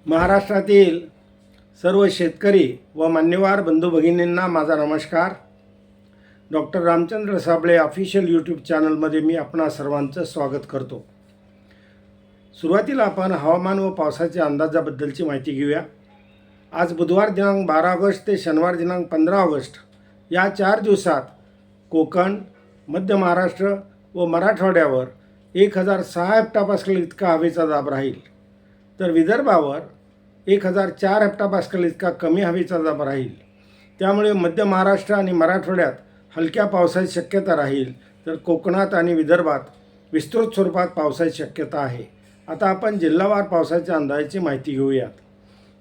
महाराष्ट्रातील सर्व शेतकरी व मान्यवर बंधू भगिनींना माझा नमस्कार. Doctor Ramchandra Sable official YouTube चॅनलमध्ये मी आपणा सर्वांचं स्वागत करतो. सुरुवातीला आपण हवामान व पावसाच्या अंदाजाबद्दलची माहिती घेऊया. आज बुधवार दिनांक 12 ऑगस्ट ते शनिवार दिनांक 15 ऑगस्ट या 4 दिवसात कोकण, मध्य महाराष्ट्र व मराठवाड्यावर 1006 हेक्टोपास्कल इतका हवेचा दाब राहील, तर विदर्भावर 1004 हेक्टोपास्कल इतका कमी हवेचा दाब राहील. त्यामुळे मध्य महाराष्ट्र आणि मराठवाड्यात हलक्या पावसाची शक्यता राहील, तर कोकणात आणि विदर्भात विस्तृत स्वरूपात पावसाची शक्यता आहे. आता आपण जिल्हावार पावसाच्या अंदाजाची माहिती घेऊयात.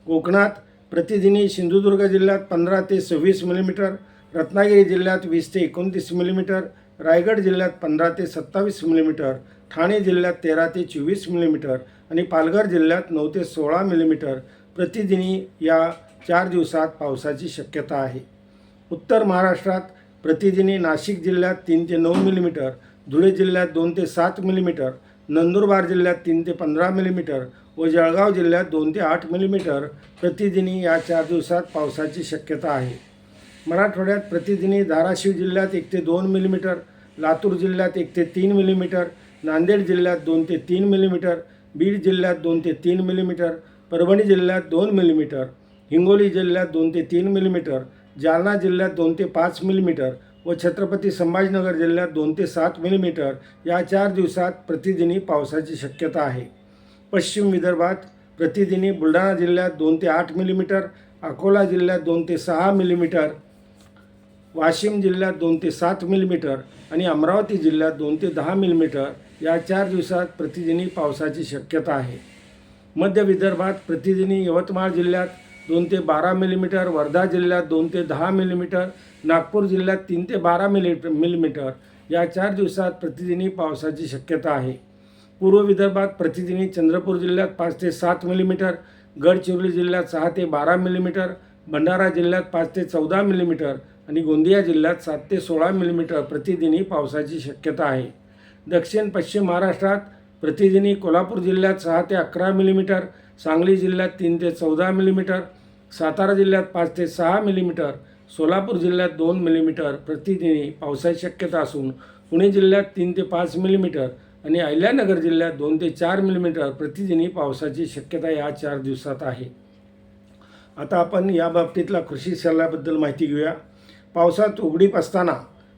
कोकणात प्रतिदिनी सिंधुदुर्ग जिल्ह्यात 15 ते 26 मिलीमीटर, रत्नागिरी जिल्ह्यात 20 ते 29 मिलीमीटर, रायगड जिल्ह्यात 15 ते 27 मिलीमीटर, ठाणे जिल्ह्यात 13 ते 24 मिलीमीटर आणि पालघर जिल्ह्यात 9 ते 16 मिलीमीटर प्रतिदिनी या 4 दिवसात पावसाची शक्यता आहे. उत्तर महाराष्ट्रात प्रतिदिनी नाशिक जिल्ह्यात 3 ते 9 मिलीमीटर, धुळे जिल्ह्यात 2 ते 7 मिलीमीटर, नंदुरबार जिल्ह्यात 3 ते 15 मिलीमीटर व जळगाव जिल्ह्यात 2 ते 8 मिलीमीटर प्रतिदिनी या 4 दिवसात पावसाची शक्यता आहे. मराठवाड्यात प्रतिदिनी धाराशिव जिल्ह्यात 1 ते 2 मिलीमीटर, लातूर जिल्ह्यात 1 ते 3 मिलीमीटर, नांदेड जिल्ह्यात 2 ते 3 मिलीमीटर, बीड जिल्ह्यात 2 ते 3 मिलीमीटर, परभणी जिल्ह्यात 2 मिलीमीटर, हिंगोली जिल्ह्यात 2 ते 3 मिलीमीटर, जालना जिल्ह्यात 2 ते 5 मिलीमीटर व छत्रपती संभाजीनगर जिल्ह्यात 2 ते 7 मिलीमीटर या 4 दिवसात प्रतिदिनी पावसाची शक्यता आहे. पश्चिम विदर्भात प्रतिदिनी बुलढाणा जिल्ह्यात 2 ते 8 मिलीमीटर, अकोला जिल्ह्यात 2 ते 6 मिलीमीटर, वाशिम जिल्ह्यात 2 ते 7 मिलीमीटर आणि अमरावती जिल्ह्यात 2 ते 10 मिलीमीटर या 4 दिवसात प्रतिदिनी पावसाची शक्यता आहे. मध्य विदर्भात प्रतिदिनी यवतमाळ जिल्ह्यात 2 ते 12 मिलीमीटर, वर्धा जिल्ह्यात 2 ते 10 मिलीमीटर, नागपूर जिल्ह्यात 3 ते 12 मिलीमीटर या 4 दिवसात प्रतिदिनी पावसाची शक्यता आहे. पूर्व विदर्भात प्रतिदिनी चंद्रपूर जिल्ह्यात 5 ते 7 मिलीमीटर, गडचिरोली जिल्ह्यात 6 ते 12 मिलीमीटर, भंडारा जिल्ह्यात 5 ते 14 मिलीमीटर आणि गोंदिया जिल्ह्यात 7 ते 16 मिलीमीटर प्रतिदिनी पावसाची शक्यता आहे. दक्षिण पश्चिम महाराष्ट्रात प्रतिदिनी कोल्हापूर जिल्ह्यात 6 ते 11 मिलीमीटर, सांगली जिल्ह्यात 3 ते 14 मिलीमीटर, सातारा जिल्ह्यात 5 ते 6 मिलीमीटर, सोलापूर जिल्ह्यात 2 मिलीमीटर प्रतिदिनी पावसाची शक्यता असून पुणे जिल्ह्यात 3 ते 5 मिलीमीटर आणि अहिल्यानगर जिल्ह्यात 2 ते 4 मिलीमीटर प्रतिदिनी पावसाची शक्यता या 4 दिवसात आहे. आता आपण या बाबतीतला कृषी सल्ल्याबद्दल माहिती घेऊया. पावसात उघडीप असताना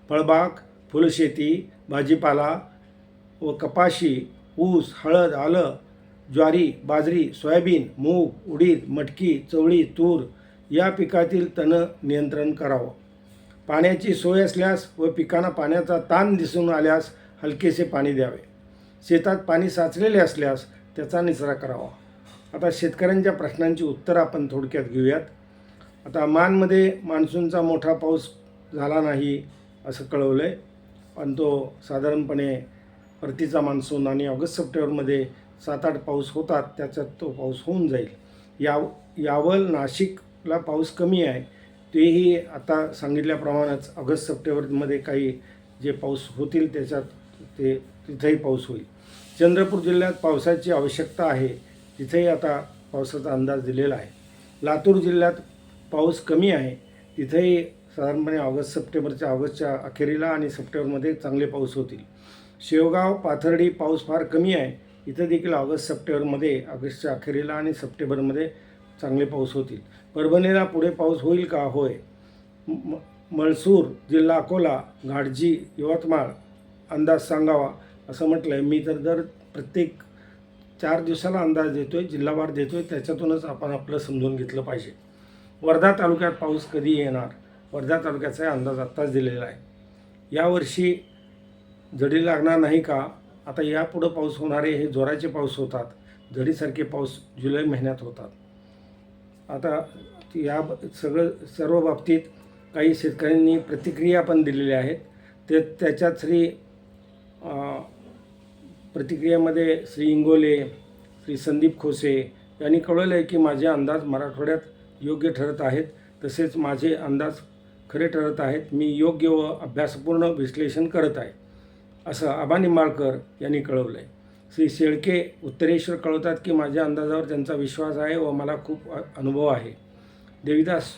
फळबाग, फुलशेती, भाजीपाला व कपाशी, ऊस, हळद, आलं, ज्वारी, बाजरी, सोयाबीन, मूग, उडीद, मटकी, चवळी, तूर या पिकातील तण नियंत्रण करावं. पाण्याची सोय असल्यास व पिकांना पाण्याचा ताण दिसून आल्यास हलकेसे पाणी द्यावे. शेतात पाणी साचलेले असल्यास त्याचा निचरा करावा. आता शेतकऱ्यांच्या प्रश्नांची उत्तरं आपण थोडक्यात घेऊयात. आता मानमध्ये मान्सूनचा मोठा पाऊस झाला नाही असं कळवलं आहे, पण तो साधारणपणे परतीचा मान्सून आणि ऑगस्ट सप्टेंबरमध्ये 7-8 पाऊस होतात, त्याच्यात तो पाऊस होऊन जाईल. यावल नाशिकला पाऊस कमी आहे, तेही आता सांगितल्याप्रमाणेच ऑगस्ट सप्टेंबरमध्ये काही जे पाऊस होतील त्याच्यात तिथेही पाऊस होईल. चंद्रपूर जिल्ह्यात पावसाची आवश्यकता आहे, तिथेही आता पावसाचा अंदाज दिलेला आहे. लातूर जिल्ह्यात पाऊस कमी आहे, तिथेही साधारणपणे ऑगस्टच्या अखेरीला आणि सप्टेंबरमध्ये चांगले पाऊस होतील. शेवगाव, पाथर्डी पाऊस फार कमी आहे, इथं देखील ऑगस्टच्या अखेरीला आणि सप्टेंबरमध्ये चांगले पाऊस होतील. परभणीला पुढे पाऊस होईल का? होय. मळसूर जिल्हा, अकोला, घाटजी, यवतमाळ अंदाज सांगावा असं म्हटलं आहे. मी तर प्रत्येक 4 दिवसाला अंदाज देतो आहे, जिल्हावार देतो आहे, त्याच्यातूनच आपण आपलं समजून घेतलं पाहिजे. वर्धा तालुक्यात पाऊस कधी येणार? वर्धा तालुक्याचा अंदाज आत्ताच दिलेला आहे. यावर्षी झडी लागणार नाही का? आता यापुढं पाऊस होणारे हे जोराचे पाऊस होतात, झडीसारखे पाऊस जुलै महिन्यात होतात. आता या सर्व बाबतीत काही शेतकऱ्यांनी प्रतिक्रिया पण दिलेल्या आहेत. त्याच्यात प्रतिक्रियेमध्ये श्री इंगोले, श्री संदीप खोसे यांनी कळवलं आहे की माझे अंदाज मराठवाड्यात योग्य ठरत आहेत, तसेच माझे अंदाज खरे ठरत आहेत. मी योग्य व अभ्यासपूर्ण विश्लेषण करत आहे असं आबा निंबाळकर यांनी कळवलं आहे. श्री शेळके उत्तरेश्वर कळवतात की माझ्या अंदाजावर त्यांचा विश्वास आहे व मला खूप अनुभव आहे. देविदास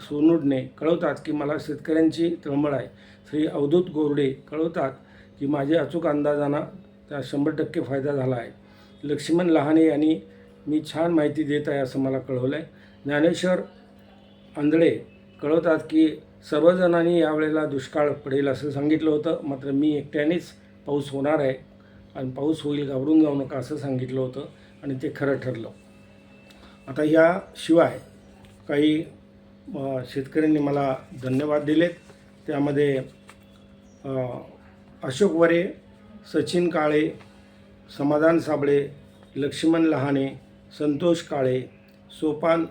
सोनुडने कळवतात की मला शेतकऱ्यांची तळमळ आहे. श्री अवधूत गोरडे कळवतात की माझ्या अचूक अंदाजानं त्या 100% फायदा झाला आहे. लक्ष्मण लहाने यांनी मी छान माहिती देत आहे असं मला कळवलं आहे. ज्ञानेश्वर आंधळे कळवतात की सर्वजणांनी यावेळेला दुष्काळ पडेल असं सांगितलं होतं, मात्र मी एकट्यानेच पाऊस होणार आहे आणि पाऊस होईल, घाबरून जाऊ नका असं सांगितलं होतं आणि ते खरं ठरलं. आता याशिवाय काही शेतकऱ्यांनी मला धन्यवाद दिलेत. त्यामध्ये अशोक वरे, सचिन काळे, समाधान साबळे, लक्ष्मण लहाने, संतोष काळे, सोपान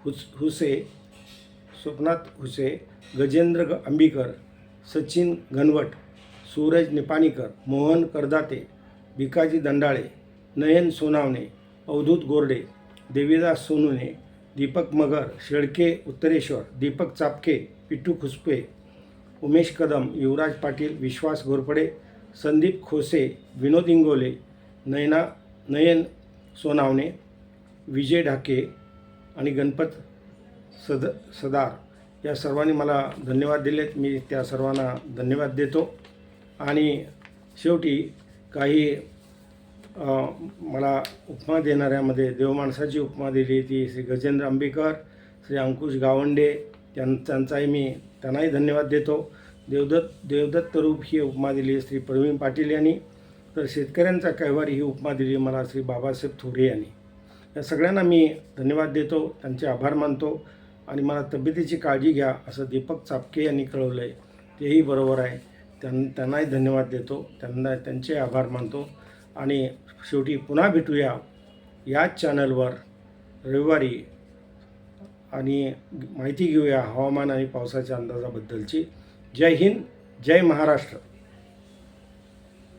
हुसे, स्वप्नाथ हुसे, गजेंद्र अंबिकर, सचिन घनवट, सूरज निपाणीकर, मोहन करदाते, भिकाजी दंडाळे, नयन सोनावणे, अवधूत गोरडे, देविदास सोनुने, दीपक मगर, शेळके उत्तरेश्वर, दीपक चापके, पिट्टू खुसपे, उमेश कदम, युवराज पाटील, विश्वास घोरपडे, संदीप खोसे, विनोद इंगोले, नयन सोनावणे, विजय ढाके आणि गणपत सदार या सर्वांनी मला धन्यवाद दिलेत. मी त्या सर्वांना धन्यवाद देतो. आणि शेवटी काही मला उपमा देणाऱ्यामध्ये देवमाणसाची उपमा दिली ती श्री गजेंद्र अंबिकर, श्री अंकुश गावंडे त्यांनाही धन्यवाद देतो. देवदत्त रूप ही उपमा दिली श्री प्रवीण पाटील यांनी. तर शेतकऱ्यांचा कैवारी ही उपमा दिली मला श्री बाबासाहेब थोरे यांनी. या सगळ्यांना मी धन्यवाद देतो, त्यांचे आभार मानतो. आणि मला तब्येतीची काळजी घ्या असं दीपक चापके यांनी कळवलं आहे, तेही बरोबर आहे. त्यांनाही धन्यवाद देतो, त्यांचे आभार मानतो. आणि शेवटी पुन्हा भेटूया याच चॅनलवर रविवारी आणि माहिती घेऊया हवामान आणि पावसाच्या अंदाजाबद्दलची. जय हिंद, जय महाराष्ट्र.